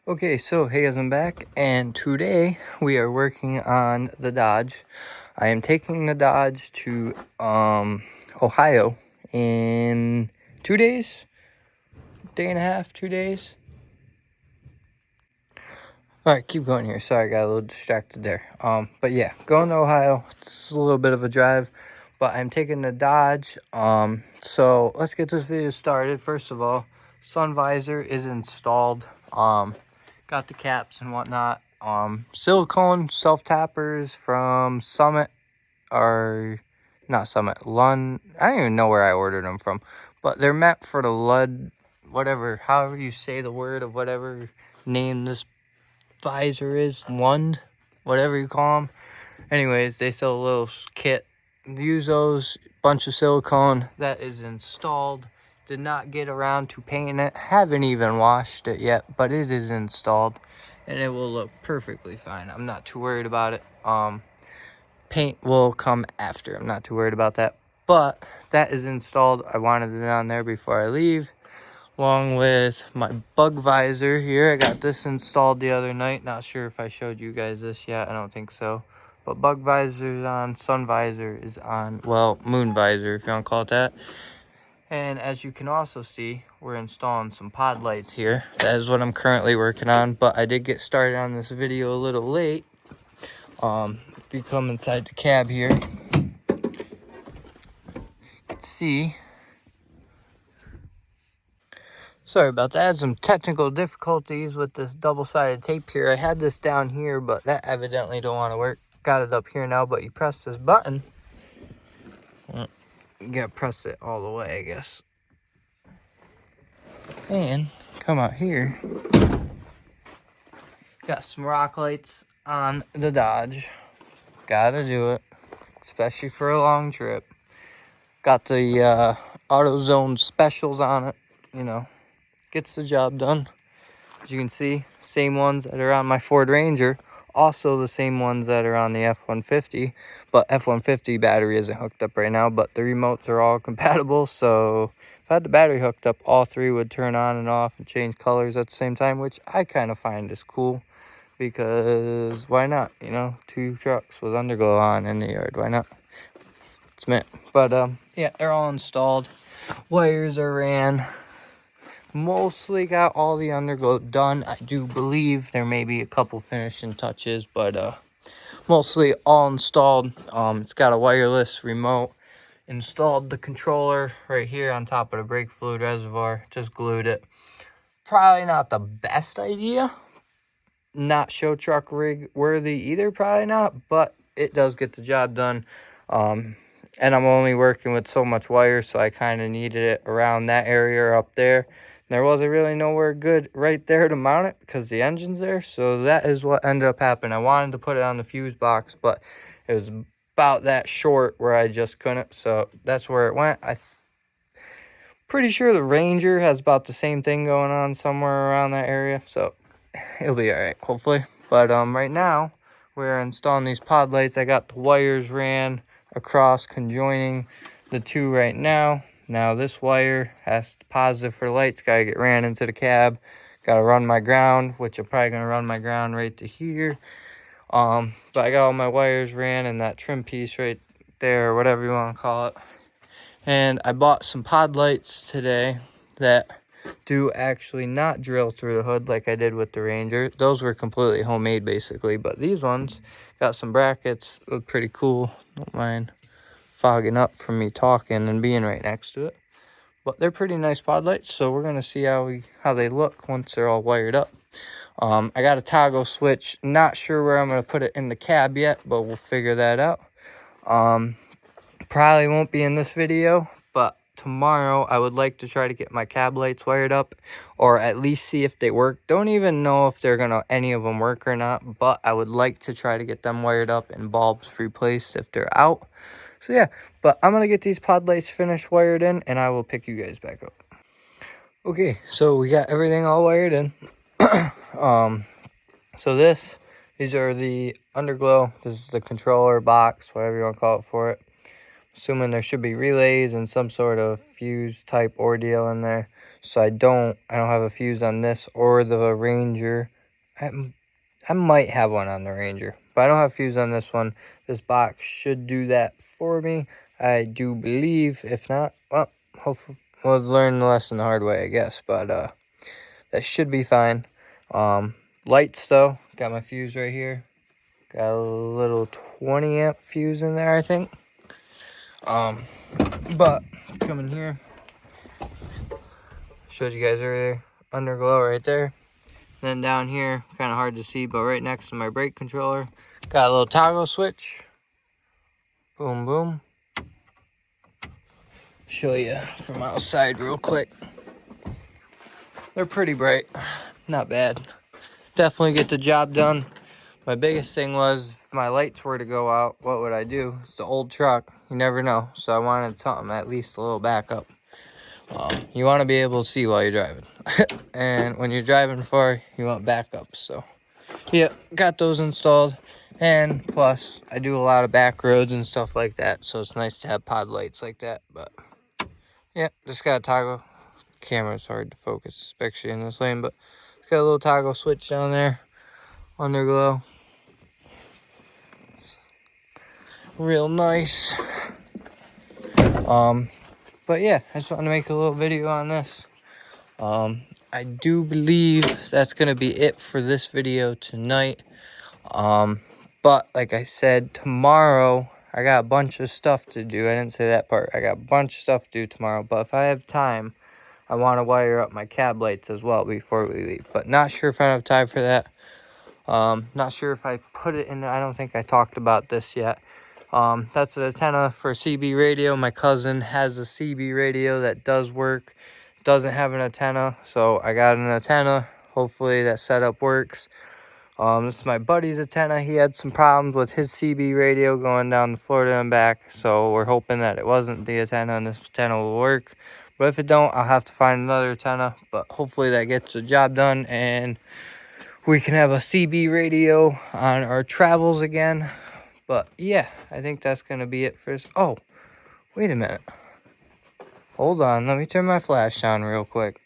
Okay, so hey guys, I'm back, and today we are working on the Dodge. I am taking the Dodge to Ohio in 2 days, day and a half, 2 days. All right, keep going here. Sorry, I got a little distracted there. But yeah, going to Ohio. It's a little bit of a drive, but I'm taking the Dodge. So let's get this video started. First of all, sun visor is installed. Got the caps and whatnot. Silicone self tappers from Summit, or not Summit, Lund. I don't even know where I ordered them from, but they're meant for the Lud, whatever, however you say the word of whatever name this visor is, Lund, whatever you call them. Anyways, they sell a little kit. Use those, bunch of silicone that is installed. Did not get around to painting it. Haven't even washed it yet, but it is installed and it will look perfectly fine. I'm not too worried about it. Paint will come after. I'm not too worried about that, but that is installed. I wanted it on there before I leave, along with my bug visor here. I got this installed the other night. Not sure if I showed you guys this yet. I don't think so. But bug visor is on, sun visor is on, well, moon visor if you want to call it that. And as you can also see, we're installing some pod lights here. That is what I'm currently working on, but I did get started on this video a little late. If you come inside the cab here, you can see. Sorry about that. I had some technical difficulties with this double-sided tape here. I had this down here, but that evidently don't want to work. Got it up here now, but you press this button. You gotta press it all the way, I guess. And come out here. Got some rock lights on the Dodge. Gotta do it, especially for a long trip. Got the AutoZone specials on it, you know. Gets the job done. As you can see, same ones that are on my Ford Ranger, also the same ones that are on the F-150, but F-150 battery isn't hooked up right now, but the remotes are all compatible, so if I had the battery hooked up, all three would turn on and off and change colors at the same time, which I kind of find is cool, because why not, you know, 2 trucks with underglow on in the yard, why not? It's meant. But yeah, they're all installed, wires are ran. Mostly got all the underglow done. I do believe there may be a couple finishing touches, but mostly all installed. It's got a wireless remote. Installed the controller right here on top of the brake fluid reservoir. Just glued it. Probably not the best idea. Not show truck rig worthy either, probably not. But it does get the job done. And I'm only working with so much wire, so I kind of needed it around that area or up there. There wasn't really nowhere good right there to mount it because the engine's there. So that is what ended up happening. I wanted to put it on the fuse box, but it was about that short where I just couldn't. So that's where it went. Pretty sure the Ranger has about the same thing going on somewhere around that area. So it'll be all right, hopefully. But right now, we're installing these pod lights. I got the wires ran across, conjoining the two right now. Now this wire has positive for lights, gotta get ran into the cab. Gotta run my ground, which I'm probably gonna run my ground right to here. But I got all my wires ran and that trim piece right there, or whatever you want to call it. And I bought some pod lights today that do actually not drill through the hood like I did with the Ranger. Those were completely homemade basically, but these ones got some brackets, look pretty cool. Don't mind fogging up from me talking and being right next to it, but they're pretty nice pod lights, so we're gonna see how they look once they're all wired up. I got a toggle switch, not sure where I'm gonna put it in the cab yet, but we'll figure that out. Probably won't be in this video, but tomorrow I would like to try to get my cab lights wired up, or at least see if they work. Don't even know if they're gonna any of them work or not, but I would like to try to get them wired up and bulbs replaced if they're out. So yeah, but I'm gonna get these pod lights finished wired in, and I will pick you guys back up. Okay, so we got everything all wired in. So these are the underglow. This is the controller box, whatever you want to call it for it. Assuming there should be relays and some sort of fuse type ordeal in there. So I don't have a fuse on this or the Ranger. I might have one on the Ranger, but I don't have fuse on this one. This box should do that for me, I do believe. If not, well, hopefully we'll learn the lesson the hard way, I guess. But that should be fine. Lights though, got my fuse right here. Got a little 20 amp fuse in there, I think. But come in here. Showed you guys earlier. Underglow right there. Then down here, kind of hard to see, but right next to my brake controller, got a little toggle switch. Boom, boom. Show you from outside real quick. They're pretty bright. Not bad. Definitely get the job done. My biggest thing was if my lights were to go out, what would I do? It's an old truck. You never know. So I wanted something, at least a little backup. You want to be able to see while you're driving. And when you're driving far, you want backup. So, yeah, got those installed. And plus, I do a lot of back roads and stuff like that. So it's nice to have pod lights like that. But, yeah, just got a toggle. Camera's hard to focus, especially in this lane. But it's got a little toggle switch down there. Underglow. Real nice. But yeah, I just want to make a little video on this. I do believe that's gonna be it for this video tonight. But like I said, tomorrow I got a bunch of stuff to do. I didn't say that part. I got a bunch of stuff to do tomorrow, but if I have time, I want to wire up my cab lights as well before we leave. But not sure if I have time for that. Not sure if I put it in. I don't think I talked about this yet. That's an antenna for CB radio. My cousin has a CB radio that does work. Doesn't have an antenna, so I got an antenna. Hopefully that setup works. This is my buddy's antenna. He had some problems with his CB radio going down to Florida and back, so we're hoping that it wasn't the antenna and this antenna will work. But if it don't, I'll have to find another antenna. But hopefully that gets the job done and we can have a CB radio on our travels again. But yeah, I think that's gonna be it for this. Oh, wait a minute. Hold on, let me turn my flash on real quick.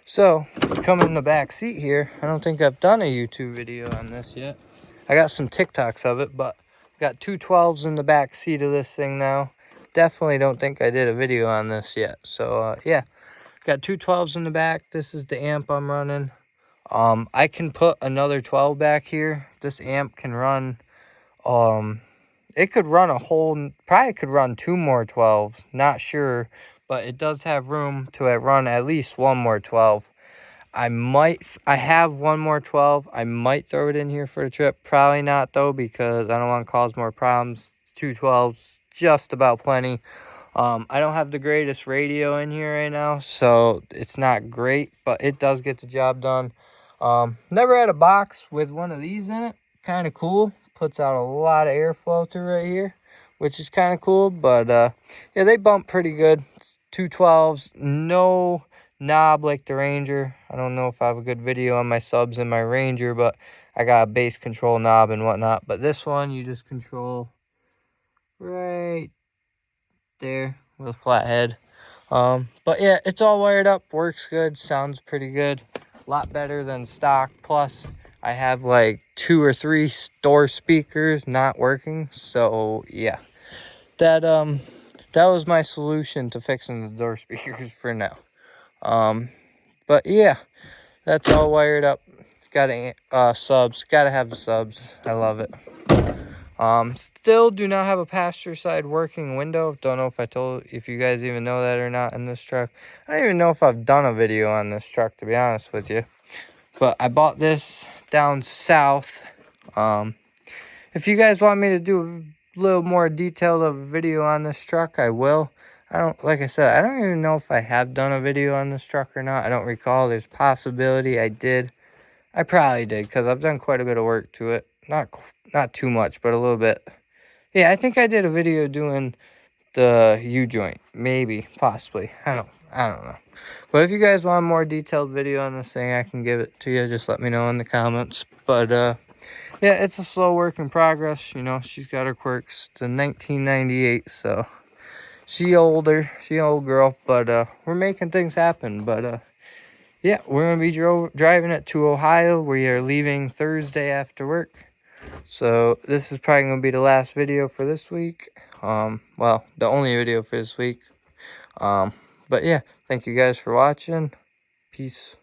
So, come in the back seat here. I don't think I've done a YouTube video on this yet. I got some TikToks of it, but got two 12s in the back seat of this thing now. Definitely don't think I did a video on this yet. So, yeah, got two 12s in the back. This is the amp I'm running. I can put another 12 back here. This amp can run, it could run a whole, probably could run two more 12s, not sure, but it does have room to run at least one more 12. I have one more 12. I might throw it in here for the trip. Probably not though, because I don't want to cause more problems. Two 12s, just about plenty. I don't have the greatest radio in here right now, so it's not great, but it does get the job done. Never had a box with one of these in it. Kind of cool. Puts out a lot of airflow through right here, which is kind of cool. But yeah, they bump pretty good. Two 12s, no knob like the Ranger. I don't know if I have a good video on my subs in my Ranger, but I got a bass control knob and whatnot. But this one, you just control right there with a flat head. But yeah, it's all wired up, works good, sounds pretty good. A lot better than stock. Plus, I have like 2 or 3 store speakers not working. So yeah, that was my solution to fixing the door speakers for now. But yeah, that's all wired up. Got subs. Gotta have the subs. I love it. Still do not have a passenger side working window. Don't know if you guys even know that or not in this truck. I don't even know if I've done a video on this truck, to be honest with you. But I bought this down south. If you guys want me to do a little more detailed of a video on this truck, I will. Like I said, I don't even know if I have done a video on this truck or not. I don't recall. There's possibility I did. I probably did, because I've done quite a bit of work to it. Not too much, but a little bit. Yeah, I think I did a video doing the U-joint. Maybe, possibly. I don't know. But if you guys want a more detailed video on this thing, I can give it to you. Just let me know in the comments. But, yeah, it's a slow work in progress. You know, she's got her quirks. It's a 1998, so, She older. She an old girl. But we're making things happen. But yeah, we're going to be driving it to Ohio. We are leaving Thursday after work. So this is probably going to be the last video for this week. Well, the only video for this week. But yeah, thank you guys for watching. Peace.